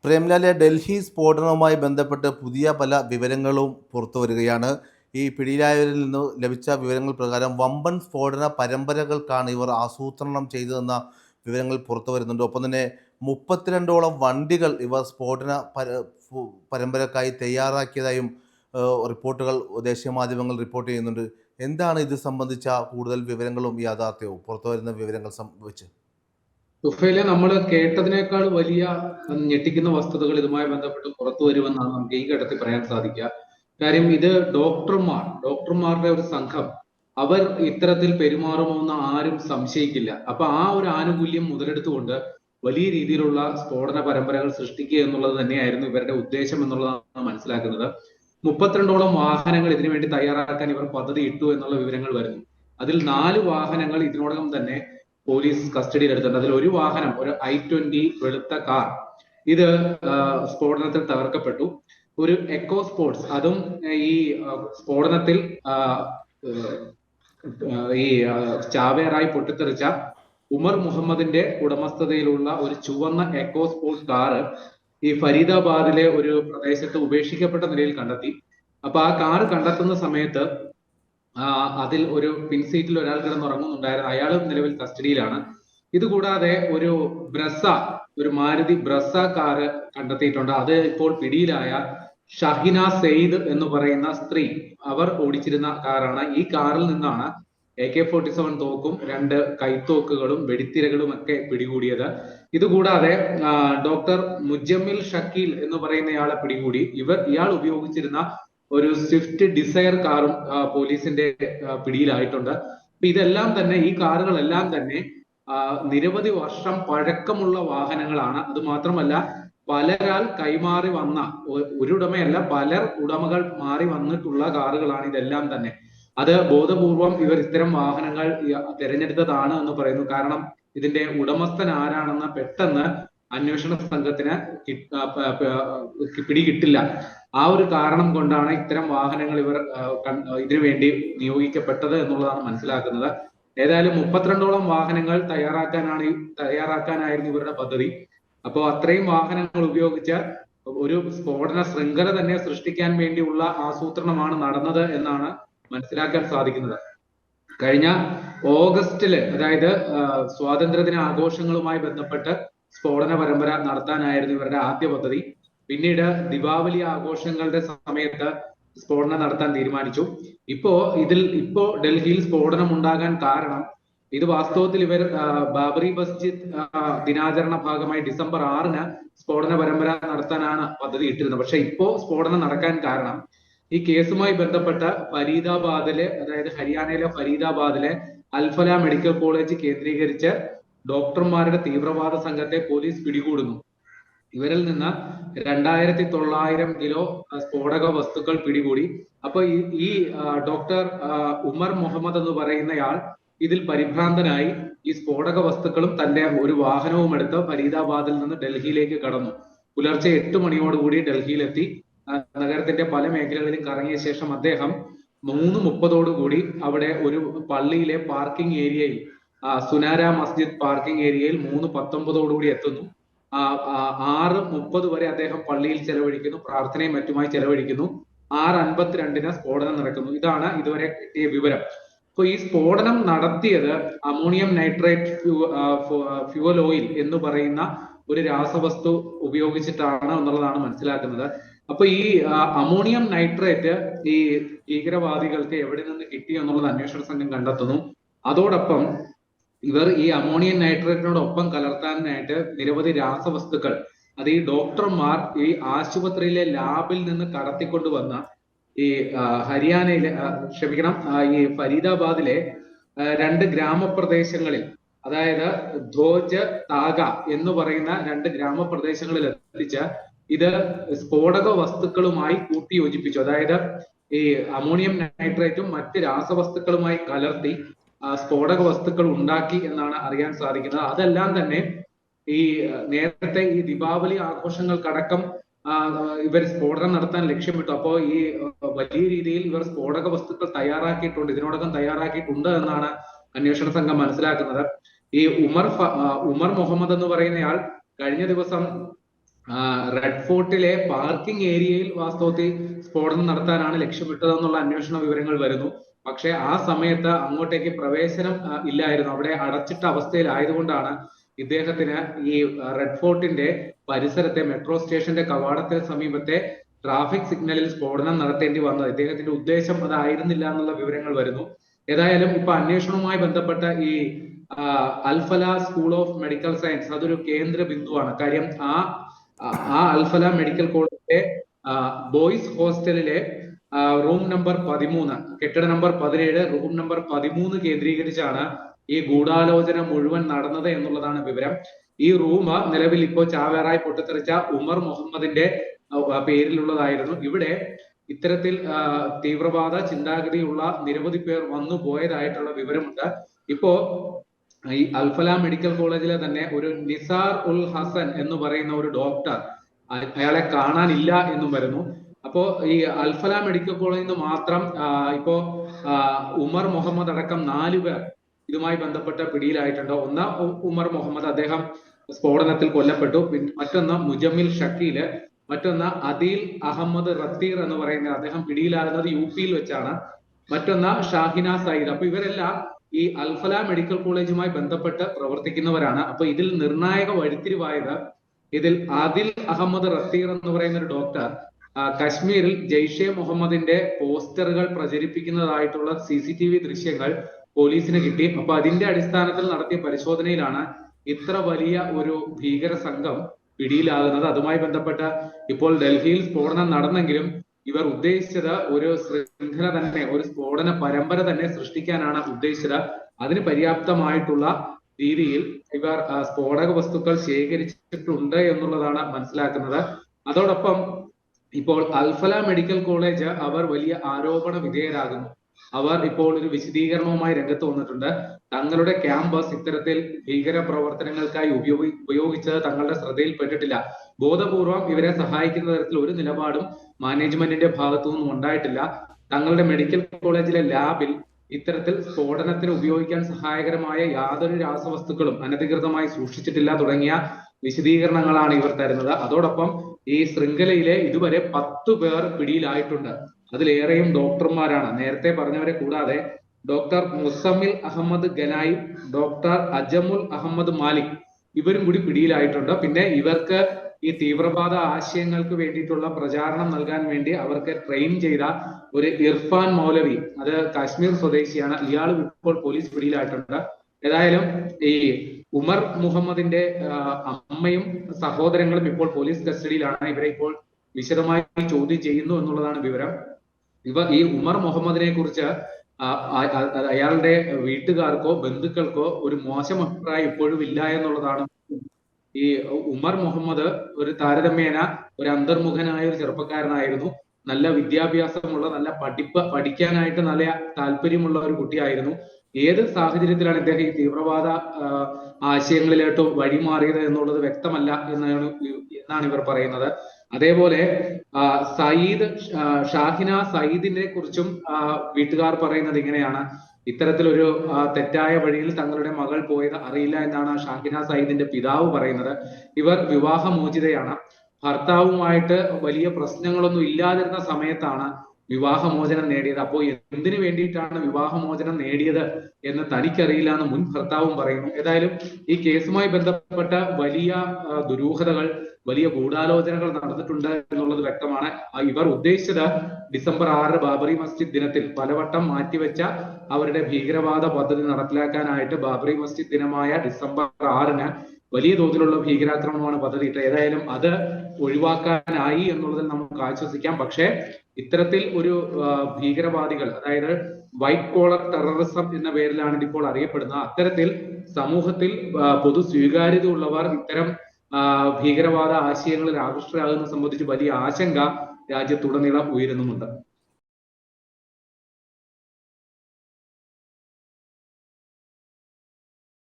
പ്രേംലാലെ, ഡൽഹി സ്ഫോടനവുമായി ബന്ധപ്പെട്ട് പുതിയ പല വിവരങ്ങളും പുറത്തു വരികയാണ്. ഈ പിടിയിലായവരിൽ നിന്ന് ലഭിച്ച വിവരങ്ങൾ പ്രകാരം വമ്പൻ സ്ഫോടന പരമ്പരകൾക്കാണ് ഇവർ ആസൂത്രണം ചെയ്തതെന്ന വിവരങ്ങൾ പുറത്തു വരുന്നുണ്ട്. ഒപ്പം തന്നെ 32ഓളം വണ്ടികൾ ഇവർ സ്ഫോടന പരമ്പരക്കായി തയ്യാറാക്കിയതായും റിപ്പോർട്ടുകൾ ദേശീയ മാധ്യമങ്ങൾ റിപ്പോർട്ട് ചെയ്യുന്നുണ്ട്. എന്താണ് ഇത് സംബന്ധിച്ച കൂടുതൽ വിവരങ്ങളും യാഥാർത്ഥ്യവും പുറത്തു വരുന്ന വിവരങ്ങൾ വെച്ച്? തുഫയിലെ നമ്മൾ കേട്ടതിനേക്കാൾ വലിയ ഞെട്ടിക്കുന്ന വസ്തുതകൾ ഇതുമായി ബന്ധപ്പെട്ട് പുറത്തു വരുമെന്നാണ് നമുക്ക് ഈ ഘട്ടത്തിൽ പറയാൻ സാധിക്കുക. കാര്യം ഇത് ഡോക്ടർമാരുടെ ഒരു സംഘം അവർ ഇത്തരത്തിൽ പെരുമാറുമെന്ന് ആരും സംശയിക്കില്ല. അപ്പൊ ആ ഒരു ആനുകൂല്യം മുതലെടുത്തുകൊണ്ട് വലിയ രീതിയിലുള്ള സ്ഫോടന പരമ്പരകൾ സൃഷ്ടിക്കുക എന്നുള്ളത് തന്നെയായിരുന്നു ഇവരുടെ ഉദ്ദേശം എന്നുള്ളതാണ് മനസ്സിലാക്കുന്നത്. 32ഓളം വാഹനങ്ങൾ ഇതിനുവേണ്ടി തയ്യാറാക്കാൻ ഇവർ പദ്ധതി ഇട്ടു എന്നുള്ള വിവരങ്ങൾ വരുന്നു. അതിൽ 4 വാഹനങ്ങൾ ഇതിനോടകം തന്നെ പോലീസ് കസ്റ്റഡിയിൽ എടുത്തിട്ടുണ്ട്. അതിൽ ഒരു വാഹനം, ഒരു i20 വെളുത്ത കാർ, ഇത് സ്ഫോടനത്തിൽ തകർക്കപ്പെട്ടു. ഒരു എക്കോ സ്പോർട്സ്, അതും ഈ സ്ഫോടനത്തിൽ ഈ ചാവേറായി പൊട്ടിത്തെറിച്ച ഉമർ മുഹമ്മദിന്റെ ഉടമസ്ഥതയിലുള്ള ഒരു ചുവന്ന എക്കോ സ്പോർട്സ് കാറ് ഈ ഫരീദാബാദിലെ ഒരു പ്രദേശത്ത് ഉപേക്ഷിക്കപ്പെട്ട നിലയിൽ കണ്ടെത്തി. അപ്പൊ ആ കാർ കണ്ടെത്തുന്ന സമയത്ത് അതിൽ ഒരു പിൻസീറ്റിൽ ഒരാൾ കിടന്നുറങ്ങുന്നുണ്ടായിരുന്നു. അയാൾ നിലവിൽ കസ്റ്റഡിയിലാണ്. ഇതുകൂടാതെ ഒരു മാരുതി ബ്രസ കാറ് കണ്ടെത്തിയിട്ടുണ്ട്. അത് ഇപ്പോൾ പിടിയിലായ ഷഹിന സെയ്ദ് എന്ന് പറയുന്ന സ്ത്രീ, അവർ ഓടിച്ചിരുന്ന കാറാണ്. ഈ കാറിൽ നിന്നാണ് AK-47 തോക്കും 2 കൈത്തോക്കുകളും വെടിത്തിരകളും ഒക്കെ പിടികൂടിയത്. ഇതുകൂടാതെ ഡോക്ടർ മുജമ്മിൽ ഷക്കീൽ എന്ന് പറയുന്നയാളെ പിടികൂടി. ഇയാൾ ഉപയോഗിച്ചിരുന്ന ഒരു സ്വിഫ്റ്റ് ഡിസയർ കാറും പോലീസിന്റെ പിടിയിലായിട്ടുണ്ട്. അപ്പൊ ഇതെല്ലാം തന്നെ, ഈ കാറുകളെല്ലാം തന്നെ നിരവധി വർഷം പഴക്കമുള്ള വാഹനങ്ങളാണ്. അത് മാത്രമല്ല, പലരാൽ കൈമാറി വന്ന, ഒരു ഉടമയല്ല പലർ ഉടമകൾ മാറി വന്നിട്ടുള്ള കാറുകളാണ് ഇതെല്ലാം തന്നെ. അത് ബോധപൂർവം ഇവർ ഇത്തരം വാഹനങ്ങൾ തിരഞ്ഞെടുത്തതാണ് എന്ന് പറയുന്നു. കാരണം ഇതിന്റെ ഉടമസ്ഥൻ ആരാണെന്ന് പെട്ടെന്ന് അന്വേഷണ സംഘത്തിന് പിടികിട്ടില്ല. ആ ഒരു കാരണം കൊണ്ടാണ് ഇത്തരം വാഹനങ്ങൾ ഇവർ ഇതിനു വേണ്ടി നിയോഗിക്കപ്പെട്ടത് എന്നുള്ളതാണ് മനസ്സിലാക്കുന്നത്. ഏതായാലും 32ഓളം വാഹനങ്ങൾ തയ്യാറാക്കാനായിരുന്നു ഇവരുടെ പദ്ധതി. അപ്പോൾ അത്രയും വാഹനങ്ങൾ ഉപയോഗിച്ച് ഒരു സ്ഫോടന ശൃംഖല തന്നെ സൃഷ്ടിക്കാൻ വേണ്ടിയുള്ള ആസൂത്രണമാണ് നടന്നത് എന്നാണ് മനസ്സിലാക്കാൻ സാധിക്കുന്നത്. കഴിഞ്ഞ ഓഗസ്റ്റില്, അതായത് സ്വാതന്ത്ര്യദിന ആഘോഷങ്ങളുമായി ബന്ധപ്പെട്ട് സ്ഫോടന പരമ്പര നടത്താനായിരുന്നു ഇവരുടെ ആദ്യ പദ്ധതി. പിന്നീട് ദീപാവലി ആഘോഷങ്ങളുടെ സമയത്ത് സ്ഫോടനം നടത്താൻ തീരുമാനിച്ചു. ഇപ്പോ ഡൽഹിയിൽ സ്ഫോടനം ഉണ്ടാകാൻ കാരണം, ഇത് വാസ്തവത്തിൽ ഇവർ ബാബറി മസ്ജിദ് ദിനാചരണ ഭാഗമായി ഡിസംബർ 6-ന് സ്ഫോടന പരമ്പര നടത്താനാണ് പദ്ധതി ഇട്ടിരുന്നത്. പക്ഷെ ഇപ്പോ സ്ഫോടനം നടക്കാൻ കാരണം ഈ കേസുമായി ബന്ധപ്പെട്ട ഫരീദാബാദിലെ, അതായത് ഹരിയാനയിലെ ഫരീദാബാദിലെ അൽഫല മെഡിക്കൽ കോളേജ് കേന്ദ്രീകരിച്ച് ഡോക്ടർമാരുടെ തീവ്രവാദ സംഘത്തെ പോലീസ് പിടികൂടുന്നു. ഇവരിൽ നിന്ന് 2900 കിലോ സ്ഫോടക വസ്തുക്കൾ പിടികൂടി. അപ്പൊ ഈ ഡോക്ടർ ഉമർ മുഹമ്മദ് എന്ന് പറയുന്നയാൾ ഇതിൽ പരിഭ്രാന്തനായി ഈ സ്ഫോടക വസ്തുക്കളും തന്റെ ഒരു വാഹനവും എടുത്ത് ഫരീദാബാദിൽ നിന്ന് ഡൽഹിയിലേക്ക് കടന്നു. പുലർച്ചെ 8 മണിയോടുകൂടി ഡൽഹിയിലെത്തി. നഗരത്തിന്റെ പല മേഖലകളിലും കറങ്ങിയ ശേഷം അദ്ദേഹം 3:30 അവിടെ ഒരു പള്ളിയിലെ പാർക്കിംഗ് ഏരിയയിൽ, സുനാര മസ്ജിദ് പാർക്കിംഗ് ഏരിയയിൽ 3:19 എത്തുന്നു. 6:30 വരെ അദ്ദേഹം പള്ളിയിൽ ചെലവഴിക്കുന്നു, പ്രാർത്ഥനയും മറ്റുമായി ചെലവഴിക്കുന്നു. 6:52-ന് സ്ഫോടനം നടക്കുന്നു. ഇതാണ് ഇതുവരെ കിട്ടിയ വിവരം. അപ്പൊ ഈ സ്ഫോടനം നടത്തിയത് അമോണിയം നൈട്രേറ്റ് ഫ്യൂവൽ ഓയിൽ എന്ന് പറയുന്ന ഒരു രാസവസ്തു ഉപയോഗിച്ചിട്ടാണ് എന്നുള്ളതാണ് മനസ്സിലാക്കുന്നത്. അപ്പൊ ഈ അമോണിയം നൈട്രേറ്റ് ഈ ഭീകരവാദികൾക്ക് എവിടെ നിന്ന് കിട്ടി എന്നുള്ളത് അന്വേഷണ സംഘം കണ്ടെത്തുന്നു. അതോടൊപ്പം ഇവർ ഈ അമോണിയം നൈട്രേറ്റിനോടൊപ്പം കലർത്താനായിട്ട് നിരവധി രാസവസ്തുക്കൾ, അത് ഈ ഡോക്ടർമാർ ഈ ആശുപത്രിയിലെ ലാബിൽ നിന്ന് കടത്തിക്കൊണ്ടുവന്ന ഈ ഹരിയാനയിലെ ഈ ഫരീദാബാദിലെ 2 ഗ്രാമപ്രദേശങ്ങളിൽ, അതായത് ധോജ് താഗ എന്ന് പറയുന്ന 2 ഗ്രാമപ്രദേശങ്ങളിൽ എത്തിച്ച് ഇത് സ്ഫോടക വസ്തുക്കളുമായി കൂട്ടിയോജിപ്പിച്ചു. അതായത് ഈ അമോണിയം നൈട്രേറ്റും മറ്റ് രാസവസ്തുക്കളുമായി കലർത്തി സ്ഫോടക വസ്തുക്കൾ ഉണ്ടാക്കി എന്നാണ് അറിയാൻ സാധിക്കുന്നത്. അതെല്ലാം തന്നെ ഈ നേരത്തെ ഈ ദീപാവലി ആഘോഷങ്ങൾക്കടക്കം ഇവർ സ്ഫോടനം നടത്താൻ ലക്ഷ്യമിട്ടു. അപ്പോൾ ഈ വലിയ രീതിയിൽ ഇവർ സ്ഫോടക വസ്തുക്കൾ ഇതിനോടകം തയ്യാറാക്കിയിട്ടുണ്ട് എന്നാണ് അന്വേഷണ സംഘം മനസ്സിലാക്കുന്നത്. ഈ ഉമർ മുഹമ്മദ് എന്ന് പറയുന്നയാൾ കഴിഞ്ഞ ദിവസം റെഡ് ഫോർട്ടിലെ പാർക്കിംഗ് ഏരിയയിൽ വാസ്തവത്തിൽ സ്ഫോടനം നടത്താനാണ് ലക്ഷ്യമിട്ടതെന്നുള്ള അന്വേഷണ വിവരങ്ങൾ വരുന്നു. പക്ഷെ ആ സമയത്ത് അങ്ങോട്ടേക്ക് പ്രവേശനം ഇല്ലായിരുന്നു, അവിടെ അടച്ചിട്ട അവസ്ഥയിലായതുകൊണ്ടാണ് ഇദ്ദേഹത്തിന് ഈ റെഡ് ഫോർട്ടിന്റെ പരിസരത്തെ മെട്രോ സ്റ്റേഷന്റെ കവാടത്തിന് സമീപത്തെ ട്രാഫിക് സിഗ്നലിൽ സ്ഫോടനം നടത്തേണ്ടി വന്നത്. ഇദ്ദേഹത്തിന്റെ ഉദ്ദേശം അതായിരുന്നില്ല എന്നുള്ള വിവരങ്ങൾ വരുന്നു. ഏതായാലും ഇപ്പൊ അന്വേഷണവുമായി ബന്ധപ്പെട്ട ഈ Al-Falah school of medical science അതൊരു കേന്ദ്ര ബിന്ദുവാണ്. കാര്യം ആ അൽഫല മെഡിക്കൽ കോളേജിലെ ബോയ്സ് ഹോസ്റ്റലിലെ റൂം നമ്പർ 13, കെട്ടിട നമ്പർ 17, റൂം നമ്പർ 13 കേന്ദ്രീകരിച്ചാണ് ഈ ഗൂഢാലോചന മുഴുവൻ നടന്നത് എന്നുള്ളതാണ് വിവരം. ഈ റൂം നിലവിൽ ഇപ്പോൾ ചാവേറായി പൊട്ടിത്തെറിച്ച ഉമർ മുഹമ്മദിന്റെ പേരിലുള്ളതായിരുന്നു. ഇവിടെ ഇത്തരത്തിൽ തീവ്രവാദ ചിന്താഗതിയുള്ള നിരവധി പേർ വന്നു പോയതായിട്ടുള്ള വിവരമുണ്ട്. ഇപ്പോ ഈ അൽഫല മെഡിക്കൽ കോളേജിലെ തന്നെ ഒരു നിസാർ ഉൽ ഹസൻ എന്ന് പറയുന്ന ഒരു ഡോക്ടർ, അയാളെ കാണാനില്ല എന്നും വരുന്നു. അപ്പോ ഈ അൽഫല മെഡിക്കൽ കോളേജിൽ നിന്ന് മാത്രം ഇപ്പോ ഉമർ മുഹമ്മദ് അടക്കം 4 പേർ ഇതുമായി ബന്ധപ്പെട്ട പിടിയിലായിട്ടുണ്ട്. ഒന്ന് ഉമർ മുഹമ്മദ്, അദ്ദേഹം സ്ഫോടനത്തിൽ കൊല്ലപ്പെട്ടു. മറ്റൊന്ന് മുജമ്മിൽ ഷക്കീല്, മറ്റൊന്ന് അദീൽ അഹമ്മദ് റത്തീർ എന്ന് പറയുന്ന അദ്ദേഹം പിടിയിലാകുന്നത് UP യിൽ വെച്ചാണ്. മറ്റൊന്ന് ഷാഹിന സയ്യിദ്. അപ്പൊ ഇവരെല്ലാം ഈ അൽഫല മെഡിക്കൽ കോളേജുമായി ബന്ധപ്പെട്ട് പ്രവർത്തിക്കുന്നവരാണ്. അപ്പൊ ഇതിൽ നിർണായക വഴിത്തിരിവായത്, ഇതിൽ ആദിൽ അഹമ്മദ് റത്തീർ എന്ന് പറയുന്ന ഒരു ഡോക്ടർ കശ്മീരിൽ ജെയ്ഷെ മുഹമ്മദിന്റെ പോസ്റ്ററുകൾ പ്രചരിപ്പിക്കുന്നതായിട്ടുള്ള CCTV ദൃശ്യങ്ങൾ പോലീസിന് കിട്ടി. അപ്പൊ അതിന്റെ അടിസ്ഥാനത്തിൽ നടത്തിയ പരിശോധനയിലാണ് ഇത്ര വലിയ ഒരു ഭീകര സംഘം പിടിയിലാകുന്നത്. അതുമായി ബന്ധപ്പെട്ട് ഇപ്പോൾ ഡൽഹിയിൽ സ്ഫോടനം നടന്നെങ്കിലും ഇവർ ഉദ്ദേശിച്ചത് ഒരു ശൃംഖല തന്നെ, ഒരു സ്ഫോടന പരമ്പര തന്നെ സൃഷ്ടിക്കാനാണ് ഉദ്ദേശിച്ചത്. അതിന് പര്യാപ്തമായിട്ടുള്ള രീതിയിൽ ഇവർ സ്ഫോടക വസ്തുക്കൾ ശേഖരിച്ചിട്ടുണ്ട് എന്നുള്ളതാണ് മനസ്സിലാക്കുന്നത്. അതോടൊപ്പം ഇപ്പോൾ അൽഫല മെഡിക്കൽ കോളേജ് അവർ വലിയ ആരോപണ വിധേയരാകുന്നു. അവർ ഇപ്പോൾ ഒരു വിശദീകരണവുമായി രംഗത്ത് വന്നിട്ടുണ്ട്. തങ്ങളുടെ ക്യാമ്പസ് ഇത്തരത്തിൽ ഭീകര പ്രവർത്തനങ്ങൾക്കായി ഉപയോഗിച്ചത് തങ്ങളുടെ ശ്രദ്ധയിൽപ്പെട്ടിട്ടില്ല. ബോധപൂർവം ഇവരെ സഹായിക്കുന്ന തരത്തിൽ ഒരു നിലപാടും മാനേജ്മെന്റിന്റെ ഭാഗത്തു നിന്നും ഉണ്ടായിട്ടില്ല. തങ്ങളുടെ മെഡിക്കൽ കോളേജിലെ ലാബിൽ ഇത്തരത്തിൽ സ്ഫോടനത്തിന് ഉപയോഗിക്കാൻ സഹായകരമായ യാതൊരു രാസവസ്തുക്കളും അനധികൃതമായി സൂക്ഷിച്ചിട്ടില്ല തുടങ്ങിയ വിശദീകരണങ്ങളാണ് ഇവർ തരുന്നത്. അതോടൊപ്പം ഈ ശൃംഖലയിലെ ഇതുവരെ 10 പേർ പിടിയിലായിട്ടുണ്ട്. അതിലേറെയും ഡോക്ടർമാരാണ്. നേരത്തെ പറഞ്ഞവരെ കൂടാതെ ഡോക്ടർ മുസമ്മിൽ അഹമ്മദ് ഗനായി, ഡോക്ടർ അജമുൽ അഹമ്മദ് മാലിക്, ഇവരും കൂടി പിടിയിലായിട്ടുണ്ട്. പിന്നെ ഇവർക്ക് ഈ തീവ്രവാദ ആശയങ്ങൾക്ക് വേണ്ടിയിട്ടുള്ള പ്രചാരണം നൽകാൻ വേണ്ടി അവർക്ക് ട്രെയിൻ ചെയ്ത ഒരു ഇർഫാൻ മൗലവി, അത് കാശ്മീർ സ്വദേശിയാണ്, ഇയാൾ ഇപ്പോൾ പോലീസ് പിടിയിലായിട്ടുണ്ട്. ഏതായാലും ഈ ഉമർ മുഹമ്മദിന്റെ അമ്മയും സഹോദരങ്ങളും ഇപ്പോൾ പോലീസ് കസ്റ്റഡിയിലാണ്. ഇവരെ ഇപ്പോൾ വിശദമായി ചോദ്യം ചെയ്യുന്നു എന്നുള്ളതാണ് വിവരം. ഈ ഉമർ മുഹമ്മദിനെ കുറിച്ച് അയാളുടെ വീട്ടുകാർക്കോ ബന്ധുക്കൾക്കോ ഒരു മോശം അഭിപ്രായം ഇപ്പോഴും ഇല്ല എന്നുള്ളതാണ്. ഈ ഉമർ മുഹമ്മദ് ഒരു താരതമ്യേന ഒരു അന്തർമുഖനായ ഒരു ചെറുപ്പക്കാരനായിരുന്നു. നല്ല വിദ്യാഭ്യാസമുള്ള, നല്ല പഠിക്കാനായിട്ട് നല്ല താല്പര്യമുള്ള ഒരു കുട്ടിയായിരുന്നു. ഏത് സാഹചര്യത്തിലാണ് ഇദ്ദേഹം ഈ തീവ്രവാദ ആശയങ്ങളിലോട്ട് വഴിമാറിയത് എന്നുള്ളത് വ്യക്തമല്ല എന്നാണ് ഇവർ പറയുന്നത്. അതേപോലെ ഷാഹിന സയ്യിദിനെ കുറിച്ചും വീട്ടുകാർ പറയുന്നത് ഇങ്ങനെയാണ്. ഇത്തരത്തിലൊരു തെറ്റായ വഴിയിൽ തങ്ങളുടെ മകൾ പോയത് അറിയില്ല എന്നാണ് ഷാഹിന സയ്യിദിന്റെ പിതാവ് പറയുന്നത്. ഇവർ വിവാഹമോചിതയാണ്. ഭർത്താവുമായിട്ട് വലിയ പ്രശ്നങ്ങളൊന്നും ഇല്ലാതിരുന്ന സമയത്താണ് വിവാഹമോചനം നേടിയത്. അപ്പോൾ എന്തിനു വേണ്ടിയിട്ടാണ് വിവാഹമോചനം നേടിയത് എന്ന് തനിക്കറിയില്ല എന്ന് മുൻ ഭർത്താവും പറയുന്നു. ഏതായാലും ഈ കേസുമായി ബന്ധപ്പെട്ട വലിയ ദുരൂഹതകൾ, വലിയ ഗൂഢാലോചനകൾ നടന്നിട്ടുണ്ട് എന്നുള്ളത് വ്യക്തമാണ്. ഇവർ ഉദ്ദേശിച്ചത് ഡിസംബർ 6 ബാബറി മസ്ജിദ് ദിനത്തിൽ പലവട്ടം മാറ്റിവെച്ച അവരുടെ ഭീകരവാദ പദ്ധതി നടപ്പിലാക്കാനായിട്ട് ബാബറി മസ്ജിദ് ദിനമായ ഡിസംബർ 6 വലിയ തോതിലുള്ള ഭീകരാക്രമണമാണ് പദ്ധതിയിട്ടത്. ഏതായാലും അത് ഒഴിവാക്കാനായി എന്നുള്ളതിൽ നമുക്ക് ആശ്വസിക്കാം. പക്ഷേ ഇത്തരത്തിൽ ഒരു ഭീകരവാദികൾ, അതായത് വൈറ്റ് കോളർ ടെററിസം എന്ന പേരിലാണ് ഇതിപ്പോൾ അറിയപ്പെടുന്നത്, അത്തരത്തിൽ സമൂഹത്തിൽ പൊതു സ്വീകാര്യത ഉള്ളവർ ഇത്തരം ഭീകരവാദ ആശയങ്ങളിൽ ആകൃഷ്ടരാകുന്നത് സംബന്ധിച്ച് വലിയ ആശങ്ക രാജ്യത്തുടനീളം ഉയരുന്നുമുണ്ട്.